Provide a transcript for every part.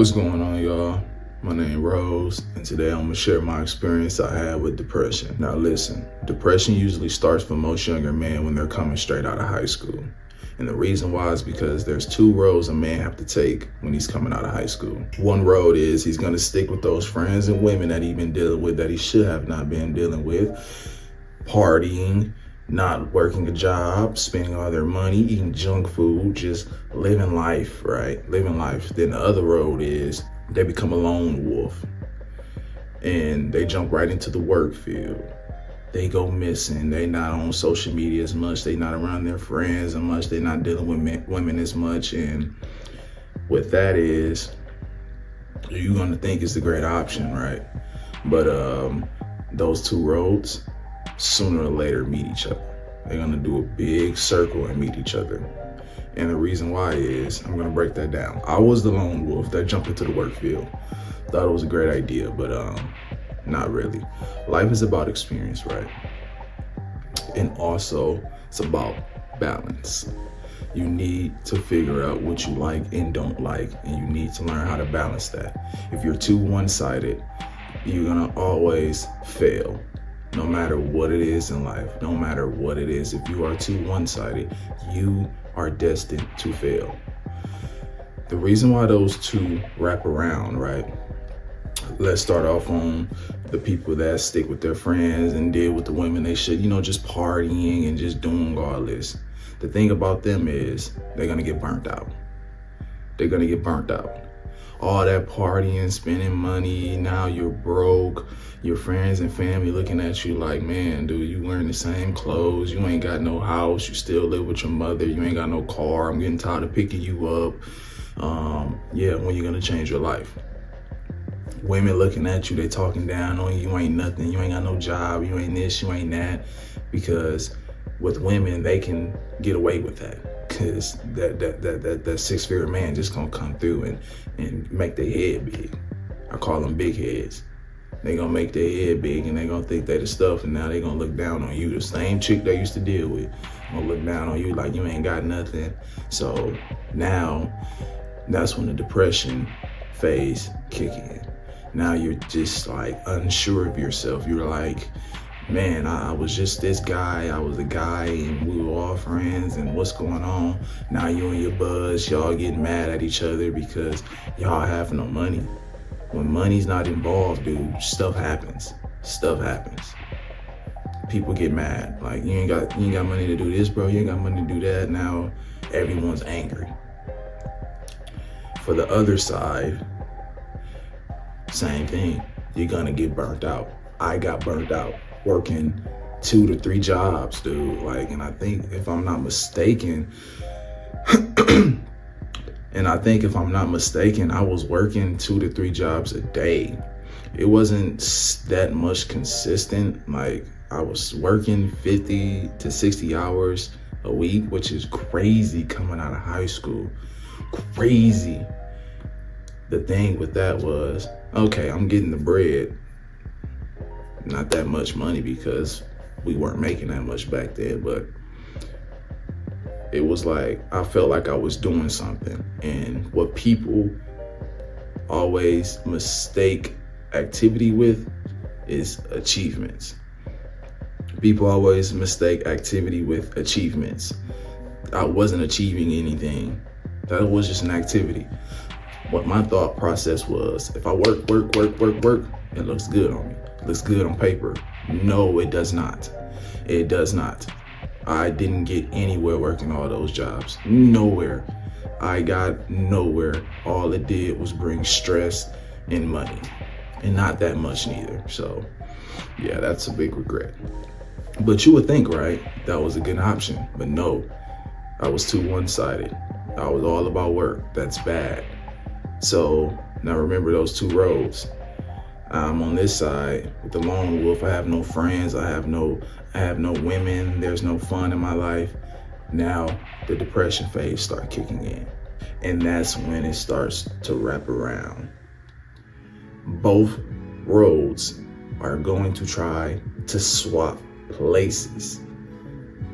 What's going on, y'all? My name Rose, and today I'm gonna share my experience I had with depression. Now listen, depression usually starts for most younger men when they're coming straight out of high school. And the reason why is because there's two roads a man have to take when he's coming out of high school. One road is he's gonna stick with those friends and women that he's been dealing with that he should have not been dealing with, partying, not working a job, spending all their money, eating junk food, just living life, right? Living life. Then the other road is they become a lone wolf and they jump right into the work field. They go missing. They not on social media as much. They not around their friends as much. They not dealing with women as much. And what that is, you're gonna think it's the great option, right? But those two roads, sooner or later meet each other. They're gonna do a big circle and meet each other. And the reason why is, I'm gonna break that down. I was the lone wolf that jumped into the work field. Thought it was a great idea, but not really. Life is about experience, right? And also it's about balance. You need to figure out what you like and don't like, and you need to learn how to balance that. If you're too one-sided, you're gonna always fail. No matter what it is in life, no matter what it is, if you are too one-sided, you are destined to fail. The reason why those two wrap around, right? Let's start off on the people that stick with their friends and deal with the women they should, just partying and just doing all this. The thing about them is they're gonna get burnt out. They're gonna get burnt out. All that partying, spending money, now you're broke. Your friends and family looking at you like, man, dude, you wearing the same clothes. You ain't got no house. You still live with your mother. You ain't got no car. I'm getting tired of picking you up. When you gonna change your life? Women looking at you, they talking down on you. You ain't nothing. You ain't got no job. You ain't this, you ain't that. Because with women, they can get away with that. Cause that six-figure man just gonna come through and make their head big. I call them big heads. They gonna make their head big and they gonna think they the stuff, and now they gonna look down on you. The same chick they used to deal with gonna look down on you like you ain't got nothing. So now that's when the depression phase kick in. Now you're just like unsure of yourself. You're like, man, I was just this guy. I was a guy and we were all friends, and what's going on? Now you and your buzz, y'all getting mad at each other because y'all have no money. When money's not involved, dude, stuff happens. Stuff happens. People get mad. Like, you ain't got money to do this, bro. You ain't got money to do that. Now everyone's angry. For the other side, same thing. You're gonna get burnt out. I got burnt out working 2 to 3 jobs, dude. And I think if I'm not mistaken, I was working 2 to 3 jobs a day. It wasn't that much consistent. Like, I was working 50 to 60 hours a week, which is crazy coming out of high school. Crazy. The thing with that was, okay, I'm getting the bread. Not that much money because we weren't making that much back then, but it was like, I felt like I was doing something. And what people always mistake activity with is achievements. People always mistake activity with achievements. I wasn't achieving anything. That was just an activity. What my thought process was, if I work, it looks good on me. It looks good on paper. No, it does not. It does not. I didn't get anywhere working all those jobs. Nowhere. I got nowhere. All it did was bring stress and money. And not that much neither. So yeah, that's a big regret. But you would think, right, that was a good option. But no, I was too one-sided. I was all about work. That's bad. So now remember those two roads. I'm on this side with the lone wolf. I have no friends. I have no women. There's no fun in my life. Now the depression phase starts kicking in. And that's when it starts to wrap around. Both roads are going to try to swap places.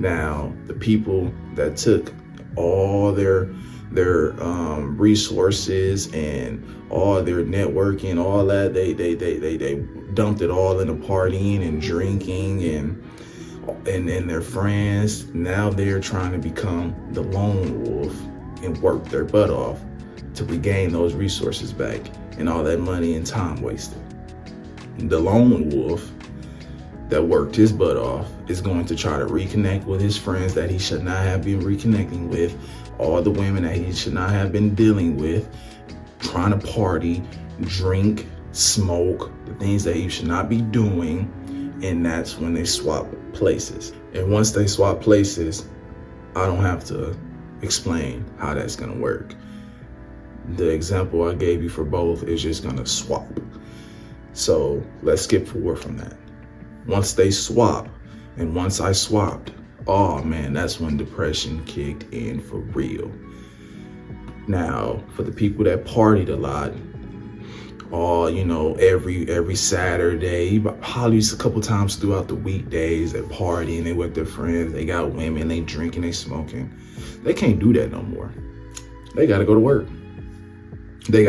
Now, the people that took all their their resources and all their networking, all that. They dumped it all into partying and drinking and their friends. Now they're trying to become the lone wolf and work their butt off to regain those resources back and all that money and time wasted. The lone wolf that worked his butt off is going to try to reconnect with his friends that he should not have been reconnecting with, all the women that he should not have been dealing with, trying to party, drink, smoke, the things that you should not be doing. And that's when they swap places. And once they swap places, I don't have to explain how that's gonna work. The example I gave you for both is just gonna swap. So let's skip forward from that. Once they swap, and once I swapped, oh man, that's when depression kicked in for real. Now, for the people that partied a lot, every Saturday, probably a couple times throughout the weekdays, they're partying, they with their friends, they got women, they drinking, they smoking. They can't do that no more. They gotta go to work. They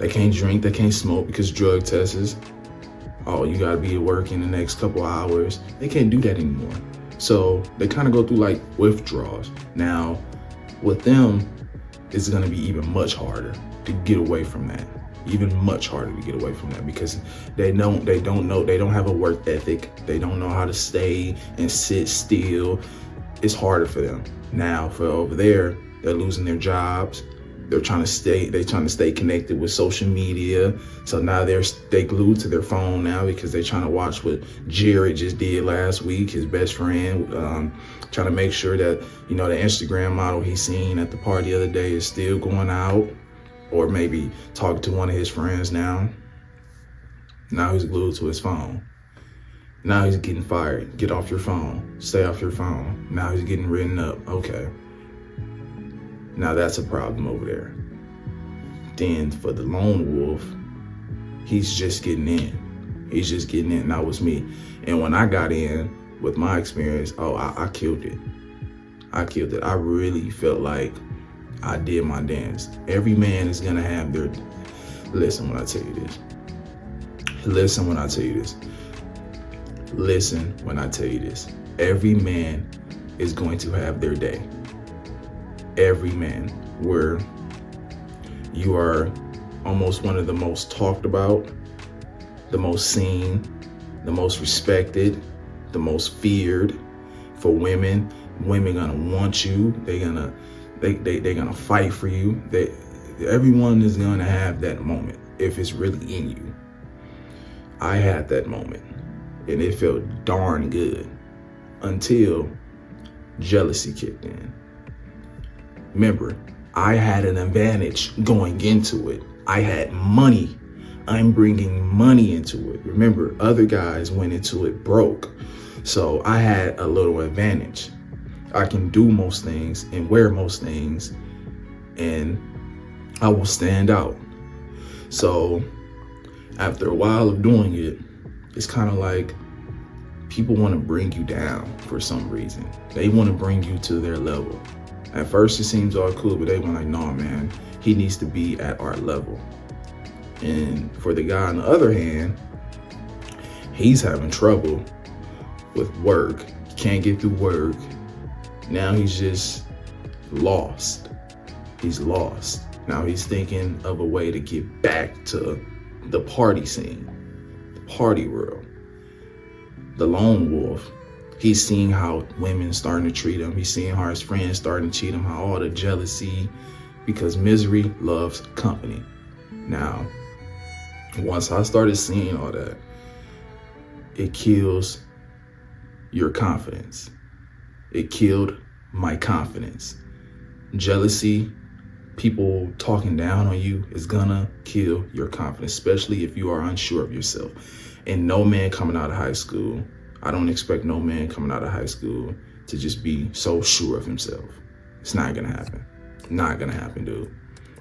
can't drink, they can't smoke because drug tests. Oh, you gotta be at work in the next couple hours. They can't do that anymore. So they kind of go through like withdrawals. Now, with them, it's gonna be even much harder to get away from that. Even much harder to get away from that because they don't have a work ethic. They don't know how to stay and sit still. It's harder for them. Now, for over there, they're losing their jobs. They're trying to stay connected with social media. So now they glued to their phone now because they're trying to watch what Jared just did last week, his best friend, trying to make sure that, the Instagram model he's seen at the party the other day is still going out, or maybe talking to one of his friends now. Now he's glued to his phone. Now he's getting fired. Get off your phone. Stay off your phone. Now he's getting written up. Okay. Now that's a problem over there. Then for the lone wolf, he's just getting in. That was me. And when I got in with my experience, I killed it. I really felt like I did my dance. Every man is gonna have their, listen when I tell you this. Every man is going to have their day. Every man, where you are almost one of the most talked about, the most seen, the most respected, the most feared. For women gonna want you. They're gonna fight for you. Everyone is gonna have that moment if it's really in you. I had that moment and it felt darn good until jealousy kicked in. Remember, I had an advantage going into it. I had money. I'm bringing money into it. Remember, other guys went into it broke. So I had a little advantage. I can do most things and wear most things, and I will stand out. So after a while of doing it, it's kind of like people want to bring you down for some reason. They want to bring you to their level. At first it seems all cool, but they were like, no, man, he needs to be at our level. And for the guy on the other hand, he's having trouble with work. He can't get through work. Now he's just lost. He's lost. Now he's thinking of a way to get back to the party scene, the party world. The lone wolf, he's seeing how women starting to treat him. He's seeing how his friends starting to cheat him, how all the jealousy, because misery loves company. Now, once I started seeing all that, it kills your confidence. It killed my confidence. Jealousy, people talking down on you is gonna kill your confidence, especially if you are unsure of yourself. And no man coming out of high school, I don't expect no man coming out of high school to just be so sure of himself. It's not gonna happen. Not gonna happen, dude.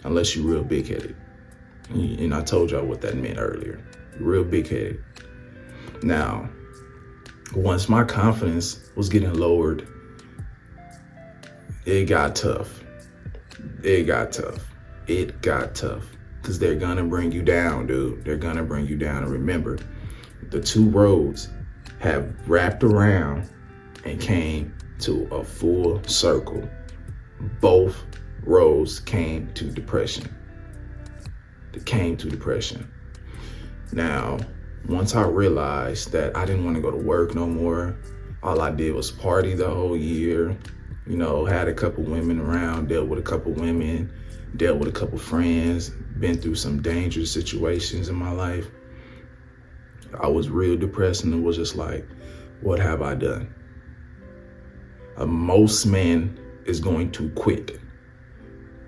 Unless you're real big-headed. And I told y'all what that meant earlier. Real big-headed. Now, once my confidence was getting lowered, it got tough. It got tough. It got tough. Because they're going to bring you down, dude. They're going to bring you down. And remember, the two roads have wrapped around and came to a full circle. Both roads came to depression. They came to depression. Now, once I realized that I didn't want to go to work no more, all I did was party the whole year. You know, had a couple women around, dealt with a couple women, dealt with a couple friends, been through some dangerous situations in my life. I was real depressed and it was just like, what have I done? Most men is going to quit.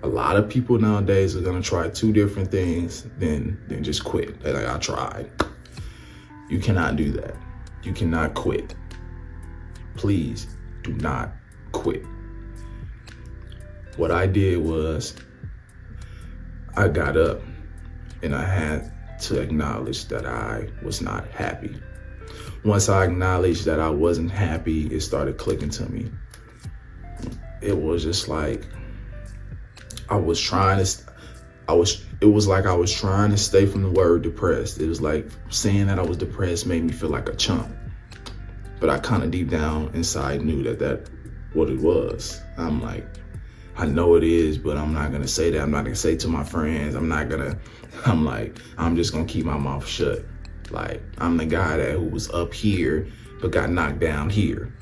A lot of people nowadays are gonna try two different things, then just quit. They're like, I tried. You cannot do that. You cannot quit. Please do not quit. What I did was I got up and I had to acknowledge that I was not happy. Once I acknowledged that I wasn't happy, it started clicking to me. It was just like it was like I was trying to stay from the word depressed. It was like saying that I was depressed made me feel like a chump. But I kind of deep down inside knew that what it was. I'm like, I know it is, but I'm not gonna say that. I'm not gonna say it to my friends. I'm just gonna keep my mouth shut. Like, I'm the guy who was up here, but got knocked down here.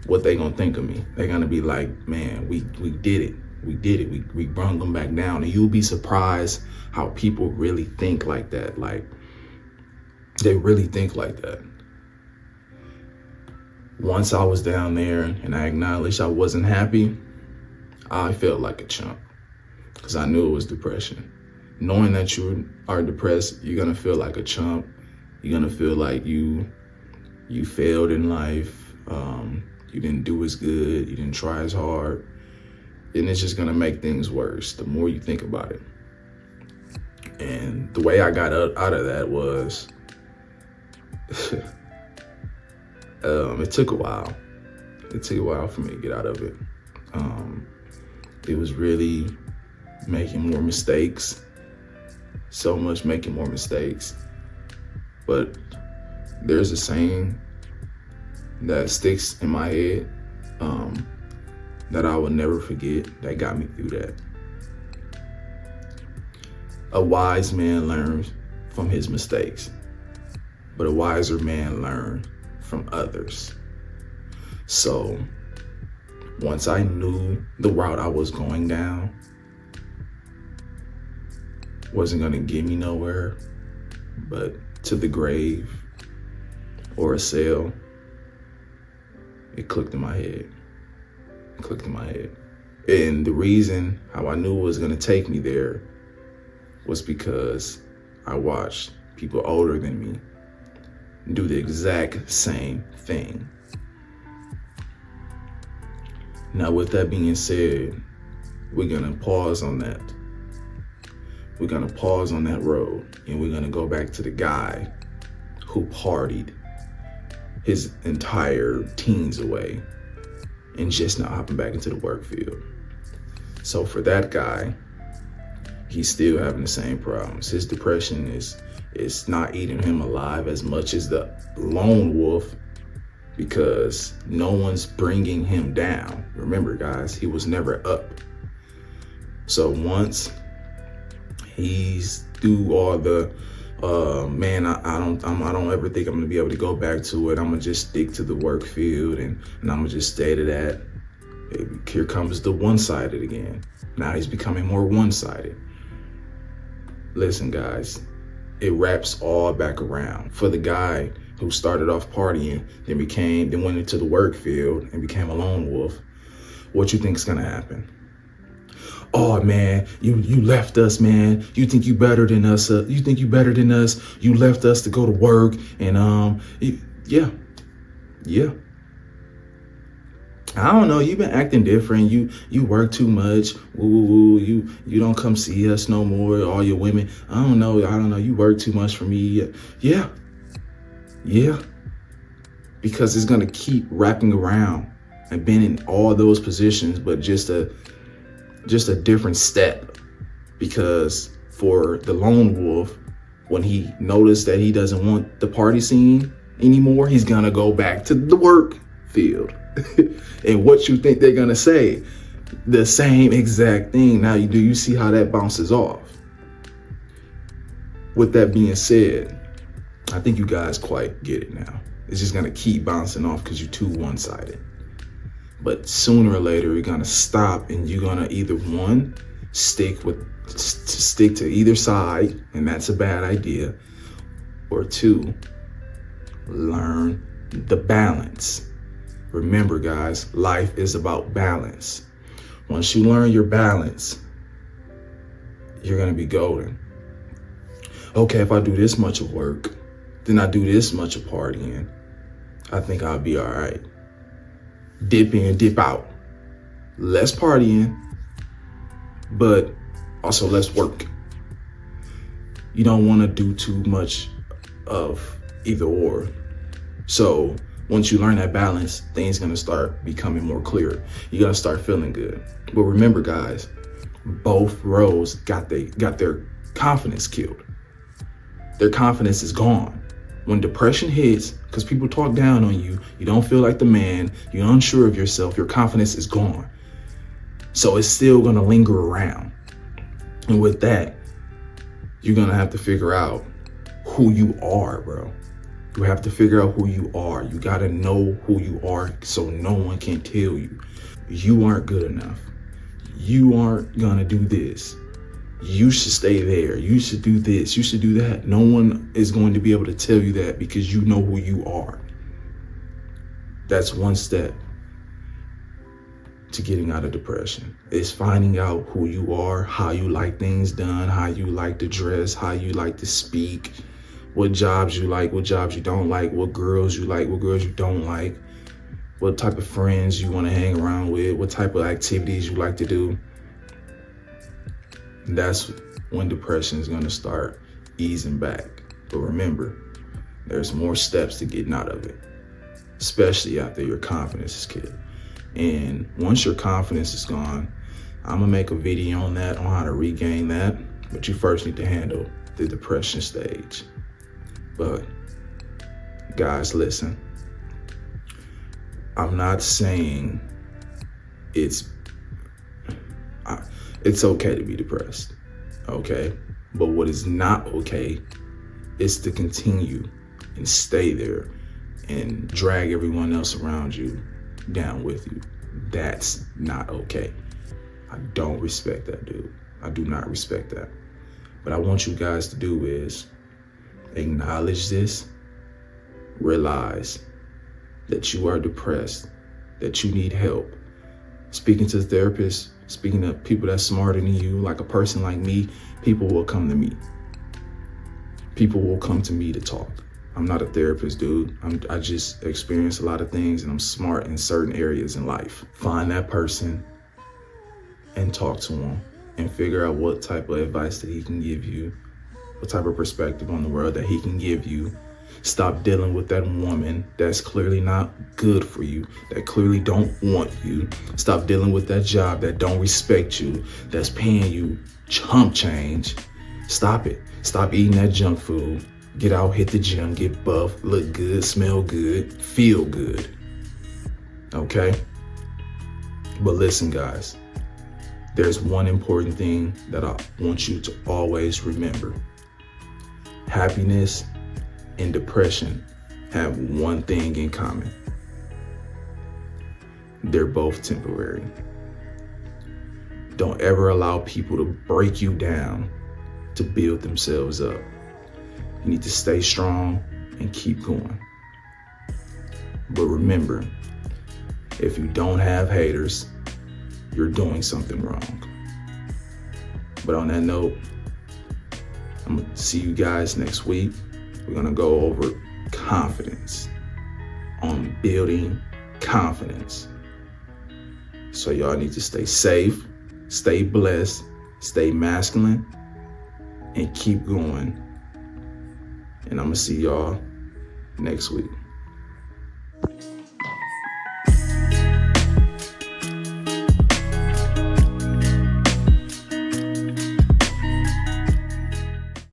What they gonna think of me? They're gonna be like, man, we did it. We did it. We brung them back down. And you'll be surprised how people really think like that. Like, they really think like that. Once I was down there and I acknowledged I wasn't happy, I felt like a chump because I knew it was depression. Knowing that you are depressed, you're gonna feel like a chump. You're gonna feel like you failed in life. You didn't do as good. You didn't try as hard. And it's just gonna make things worse the more you think about it. And the way I got out of that was, it took a while. It took a while for me to get out of it. It was really making more mistakes, so much making more mistakes. But there's a saying that sticks in my head, that I will never forget, that got me through that. A wise man learns from his mistakes, but a wiser man learns from others. So once I knew the route I was going down wasn't gonna get me nowhere but to the grave or a cell, it clicked in my head. And the reason how I knew it was gonna take me there was because I watched people older than me do the exact same thing. Now, with that being said, we're gonna pause on that. We're gonna pause on that road and we're gonna go back to the guy who partied his entire teens away and just now hopping back into the work field. So for that guy, he's still having the same problems. His depression is not eating him alive as much as the lone wolf, because no one's bringing him down. Remember, guys, he was never up. So once he's through all the man, I don't ever think I'm gonna be able to go back to it. I'm gonna just stick to the work field and I'm gonna just stay to that. Here comes the one-sided again. Now he's becoming more one-sided. Listen, guys, it wraps all back around. For the guy who started off partying, then went into the work field and became a lone wolf, what you think is gonna happen? Oh man, you left us, man. You think you better than us? You left us to go to work, and yeah. I don't know. You've been acting different. You work too much. Woo. You don't come see us no more. All your women. I don't know. You work too much for me. Yeah. Because it's gonna keep wrapping around. I've been in all those positions, but just just a different step, because for the lone wolf, when he noticed that he doesn't want the party scene anymore, he's gonna go back to the work field. And what you think they're gonna say? The same exact thing. Now, do you see how that bounces off? With that being said, I think you guys quite get it now. It's just gonna keep bouncing off because you're too one-sided. But sooner or later, you're gonna stop, and you're gonna either one, stick to either side, and that's a bad idea, or two, learn the balance. Remember, guys, life is about balance. Once you learn your balance, you're gonna be golden. Okay, if I do this much of work, then I do this much of partying, I think I'll be all right. Dip in, dip out. Less partying, but also less work. You don't want to do too much of either or. So once you learn that balance, things gonna start becoming more clear. You're gonna start feeling good. But remember, guys, both roles got their confidence killed. Their confidence is gone. When depression hits, because people talk down on you, you don't feel like the man, you're unsure of yourself, your confidence is gone. So it's still gonna linger around. And with that, you're gonna have to figure out who you are, bro. You have to figure out who you are. You gotta know who you are so no one can tell you you aren't good enough. You aren't gonna do this. You should stay there. You should do this. You should do that. No one is going to be able to tell you that because you know who you are. That's one step to getting out of depression. It's finding out who you are, how you like things done, how you like to dress, how you like to speak, what jobs you like, what jobs you don't like, what girls you like, what girls you don't like, what type of friends you want to hang around with, what type of activities you like to do. That's when depression is going to start easing back. But remember, there's more steps to getting out of it, especially after your confidence is killed. And once your confidence is gone, I'm gonna make a video on that, on how to regain that. But you first need to handle the depression stage. But guys, listen, I'm not saying it's okay to be depressed, okay? But what is not okay is to continue and stay there and drag everyone else around you down with you. That's not okay. I don't respect that, dude. I do not respect that. What I want you guys to do is acknowledge this, realize that you are depressed, that you need help. Speaking to therapists, speaking to people that's smarter than you, like a person like me, people will come to me. People will come to me to talk. I'm not a therapist, dude. I just experience a lot of things, and I'm smart in certain areas in life. Find that person and talk to him and figure out what type of advice that he can give you, what type of perspective on the world that he can give you. Stop dealing with that woman that's clearly not good for you, that clearly don't want you. Stop dealing with that job that don't respect you, that's paying you chump change. Stop it. Stop eating that junk food. Get out, hit the gym, get buff, look good, smell good, feel good. Okay? But listen, guys, there's one important thing that I want you to always remember. Happiness and depression have one thing in common. They're both temporary. Don't ever allow people to break you down to build themselves up. You need to stay strong and keep going. But remember, if you don't have haters, you're doing something wrong. But on that note, I'm gonna see you guys next week. We're gonna go over confidence, on building confidence. So y'all need to stay safe, stay blessed, stay masculine, and keep going. And I'm gonna see y'all next week.